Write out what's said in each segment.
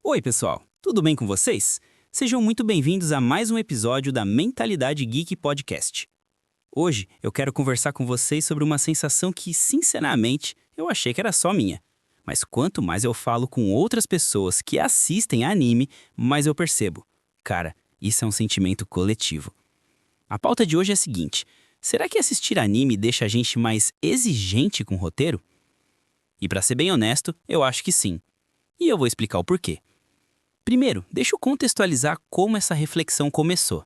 Oi, pessoal, tudo bem com vocês? Sejam muito bem-vindos a mais um episódio da Mentalidade Geek Podcast. Hoje eu quero conversar com vocês sobre uma sensação que, sinceramente, eu achei que era só minha. Mas quanto mais eu falo com outras pessoas que assistem anime, mais eu percebo. Cara, isso é um sentimento coletivo. A pauta de hoje é a seguinte: será que assistir anime deixa a gente mais exigente com o roteiro? E pra ser bem honesto, eu acho que sim. E eu vou explicar o porquê. Primeiro, deixa eu contextualizar como essa reflexão começou.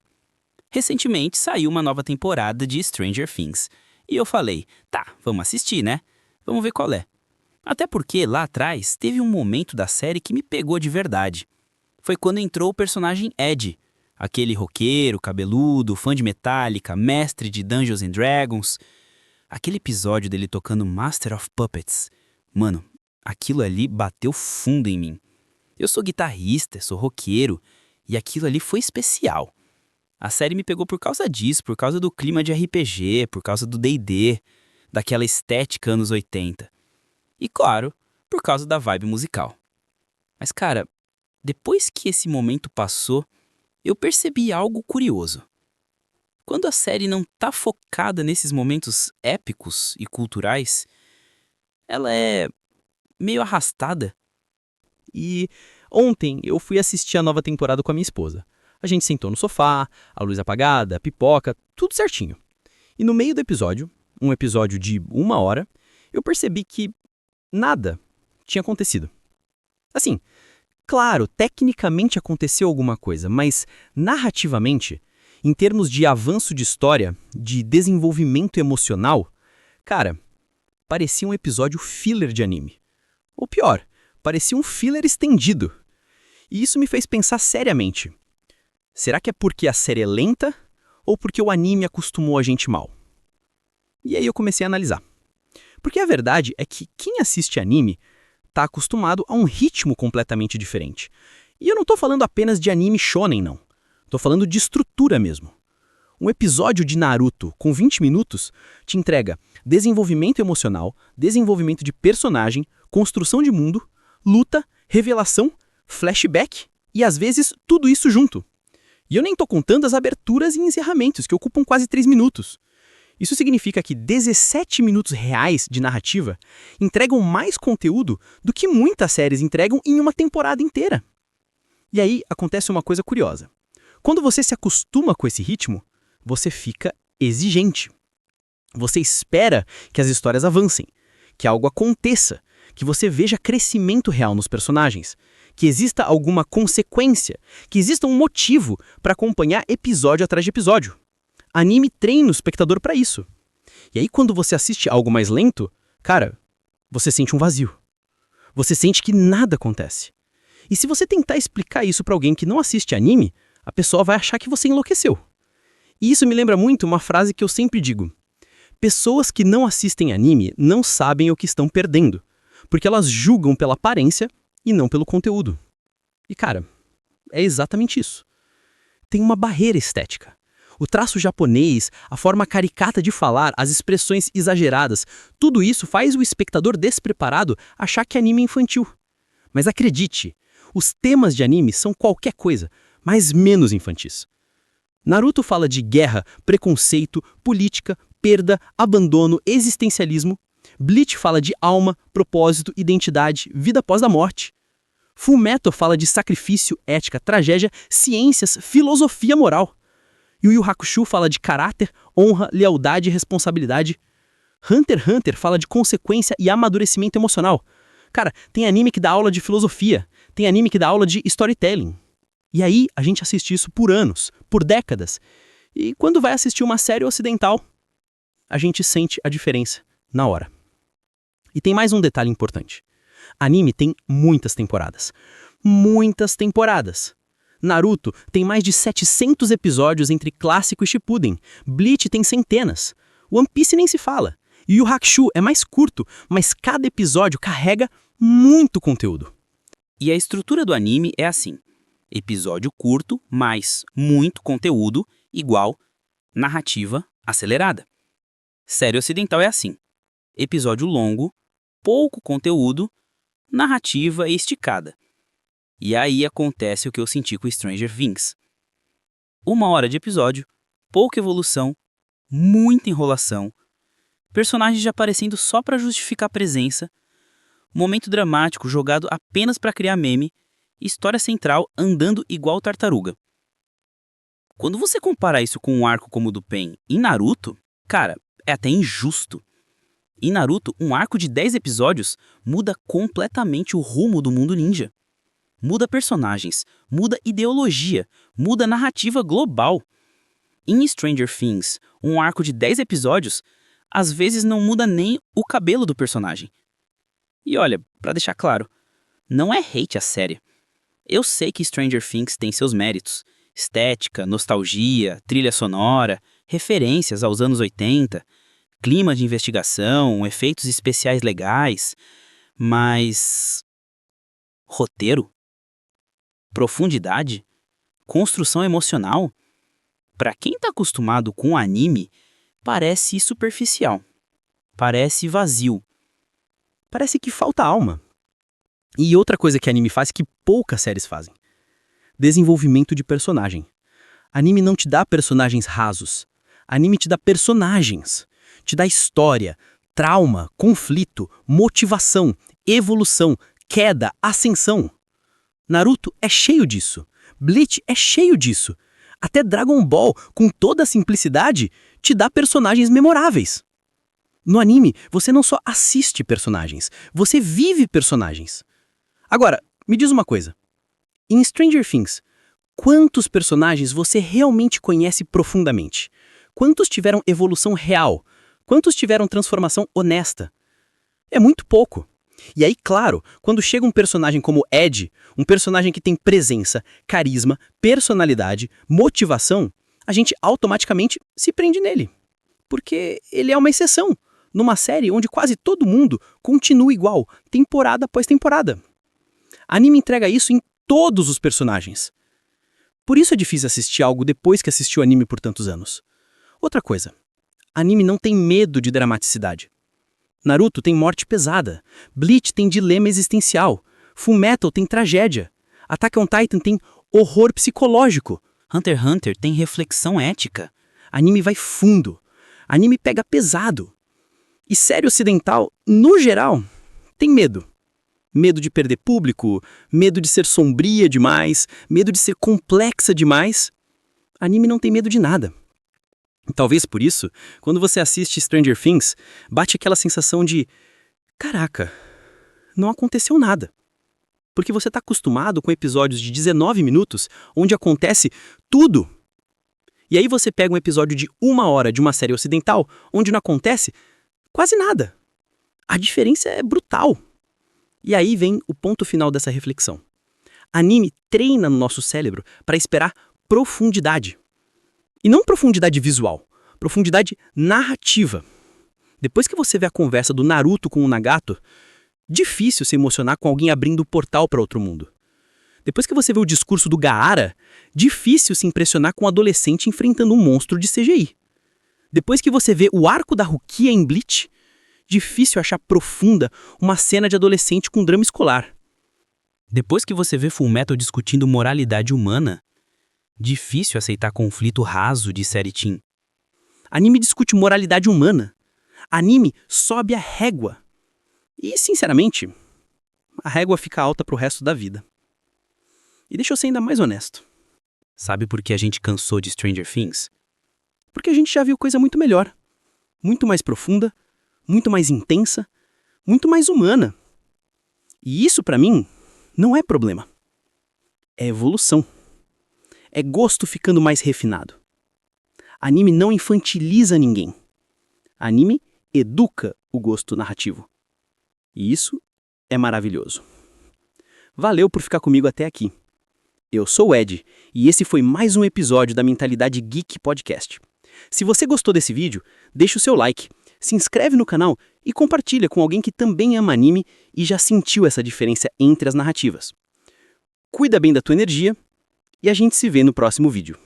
Recentemente saiu uma nova temporada de Stranger Things. E eu falei, tá, vamos assistir, né? Vamos ver qual é. Até porque, lá atrás, teve um momento da série que me pegou de verdade. Foi quando entrou o personagem Ed, aquele roqueiro, cabeludo, fã de Metallica, mestre de Dungeons and Dragons. Aquele episódio dele tocando Master of Puppets. Mano, aquilo ali bateu fundo em mim. Eu sou guitarrista, sou roqueiro, e aquilo ali foi especial. A série me pegou por causa disso, por causa do clima de RPG, por causa do D&D, daquela estética anos 80. E claro, por causa da vibe musical. Mas cara, depois que esse momento passou, eu percebi algo curioso. Quando a série não tá focada nesses momentos épicos e culturais, ela é meio arrastada. E ontem eu fui assistir a nova temporada com a minha esposa. A gente sentou no sofá, a luz apagada, pipoca, tudo certinho. E no meio do episódio, um episódio de 1 hora, eu percebi que nada tinha acontecido. Assim, claro, tecnicamente aconteceu alguma coisa, mas narrativamente, em termos de avanço de história, de desenvolvimento emocional, cara, parecia um episódio filler de anime. Ou pior, parecia um filler estendido. E isso me fez pensar seriamente. Será que é porque a série é lenta ou porque o anime acostumou a gente mal? E aí eu comecei a analisar. Porque a verdade é que quem assiste anime está acostumado a um ritmo completamente diferente. E eu não estou falando apenas de anime shonen, não. Estou falando de estrutura mesmo. Um episódio de Naruto com 20 minutos te entrega desenvolvimento emocional, desenvolvimento de personagem, construção de mundo, luta, revelação, flashback e às vezes tudo isso junto. E eu nem tô contando as aberturas e encerramentos, que ocupam quase 3 minutos. Isso significa que 17 minutos reais de narrativa entregam mais conteúdo do que muitas séries entregam em uma temporada inteira. E aí acontece uma coisa curiosa. Quando você se acostuma com esse ritmo, você fica exigente. Você espera que as histórias avancem, que algo aconteça, que você veja crescimento real nos personagens, que exista alguma consequência, que exista um motivo para acompanhar episódio atrás de episódio. Anime treina o espectador para isso. E aí quando você assiste algo mais lento, cara, você sente um vazio. Você sente que nada acontece. E se você tentar explicar isso para alguém que não assiste anime, a pessoa vai achar que você enlouqueceu. E isso me lembra muito uma frase que eu sempre digo. Pessoas que não assistem anime não sabem o que estão perdendo, porque elas julgam pela aparência e não pelo conteúdo. E cara, é exatamente isso. Tem uma barreira estética. O traço japonês, a forma caricata de falar, as expressões exageradas, tudo isso faz o espectador despreparado achar que anime é infantil. Mas acredite, os temas de anime são qualquer coisa, mas menos infantis. Naruto fala de guerra, preconceito, política, perda, abandono, existencialismo. Bleach fala de alma, propósito, identidade, vida após a morte. Fullmetal fala de sacrifício, ética, tragédia, ciências, filosofia moral. Yu Yu Hakusho fala de caráter, honra, lealdade e responsabilidade. Hunter x Hunter fala de consequência e amadurecimento emocional. Cara, tem anime que dá aula de filosofia, tem anime que dá aula de storytelling. E aí a gente assiste isso por anos, por décadas. E quando vai assistir uma série ocidental, a gente sente a diferença na hora. E tem mais um detalhe importante. Anime tem muitas temporadas. Muitas temporadas. Naruto tem mais de 700 episódios entre clássico e Shippuden. Bleach tem centenas. One Piece nem se fala. Yu Yu Hakusho é mais curto, mas cada episódio carrega muito conteúdo. E a estrutura do anime é assim: episódio curto mais muito conteúdo igual narrativa acelerada. Série ocidental é assim: episódio longo, pouco conteúdo, narrativa esticada. E aí acontece o que eu senti com Stranger Things. 1 hora de episódio, pouca evolução, muita enrolação, personagens já aparecendo só pra justificar a presença, momento dramático jogado apenas pra criar meme, história central andando igual tartaruga. Quando você compara isso com um arco como o do Pain em Naruto, cara, é até injusto. Em Naruto, um arco de 10 episódios muda completamente o rumo do mundo ninja. Muda personagens, muda ideologia, muda narrativa global. Em Stranger Things, um arco de 10 episódios, às vezes não muda nem o cabelo do personagem. E olha, pra deixar claro, não é hate a série. Eu sei que Stranger Things tem seus méritos. Estética, nostalgia, trilha sonora, referências aos anos 80, clima de investigação, efeitos especiais legais, mas... roteiro? Profundidade? Construção emocional? Pra quem tá acostumado com anime, parece superficial. Parece vazio. Parece que falta alma. E outra coisa que anime faz que poucas séries fazem. Desenvolvimento de personagem. Anime não te dá personagens rasos. Anime te dá personagens. Te dá história, trauma, conflito, motivação, evolução, queda, ascensão. Naruto é cheio disso. Bleach é cheio disso. Até Dragon Ball, com toda a simplicidade, te dá personagens memoráveis. No anime, você não só assiste personagens, você vive personagens. Agora, me diz uma coisa. Em Stranger Things, quantos personagens você realmente conhece profundamente? Quantos tiveram evolução real? Quantos tiveram transformação honesta? É muito pouco. E aí, claro, quando chega um personagem como Ed, um personagem que tem presença, carisma, personalidade, motivação, a gente automaticamente se prende nele. Porque ele é uma exceção, numa série onde quase todo mundo continua igual, temporada após temporada. Anime entrega isso em todos os personagens. Por isso é difícil assistir algo depois que assistiu anime por tantos anos. Outra coisa, anime não tem medo de dramaticidade. Naruto tem morte pesada, Bleach tem dilema existencial, Fullmetal tem tragédia, Attack on Titan tem horror psicológico, Hunter x Hunter tem reflexão ética. Anime vai fundo, anime pega pesado. E série ocidental, no geral, tem medo. Medo de perder público, medo de ser sombria demais, medo de ser complexa demais. Anime não tem medo de nada. Talvez por isso, quando você assiste Stranger Things, bate aquela sensação de caraca, não aconteceu nada. Porque você está acostumado com episódios de 19 minutos, onde acontece tudo. E aí você pega um episódio de 1 hora de uma série ocidental, onde não acontece quase nada. A diferença é brutal. E aí vem o ponto final dessa reflexão. Anime treina no nosso cérebro para esperar profundidade. E não profundidade visual, profundidade narrativa. Depois que você vê a conversa do Naruto com o Nagato, difícil se emocionar com alguém abrindo o portal para outro mundo. Depois que você vê o discurso do Gaara, difícil se impressionar com um adolescente enfrentando um monstro de CGI. Depois que você vê o arco da Rukia em Bleach, difícil achar profunda uma cena de adolescente com drama escolar. Depois que você vê Fullmetal discutindo moralidade humana, difícil aceitar conflito raso de série teen. Anime discute moralidade humana. Anime sobe a régua. E, sinceramente, a régua fica alta pro resto da vida. E deixa eu ser ainda mais honesto. Sabe por que a gente cansou de Stranger Things? Porque a gente já viu coisa muito melhor. Muito mais profunda, muito mais intensa, muito mais humana. E isso, pra mim, não é problema. É evolução. É gosto ficando mais refinado. Anime não infantiliza ninguém. Anime educa o gosto narrativo. E isso é maravilhoso. Valeu por ficar comigo até aqui. Eu sou o Ed, e esse foi mais um episódio da Mentalidade Geek Podcast. Se você gostou desse vídeo, deixa o seu like, se inscreve no canal e compartilha com alguém que também ama anime e já sentiu essa diferença entre as narrativas. Cuida bem da tua energia, e a gente se vê no próximo vídeo.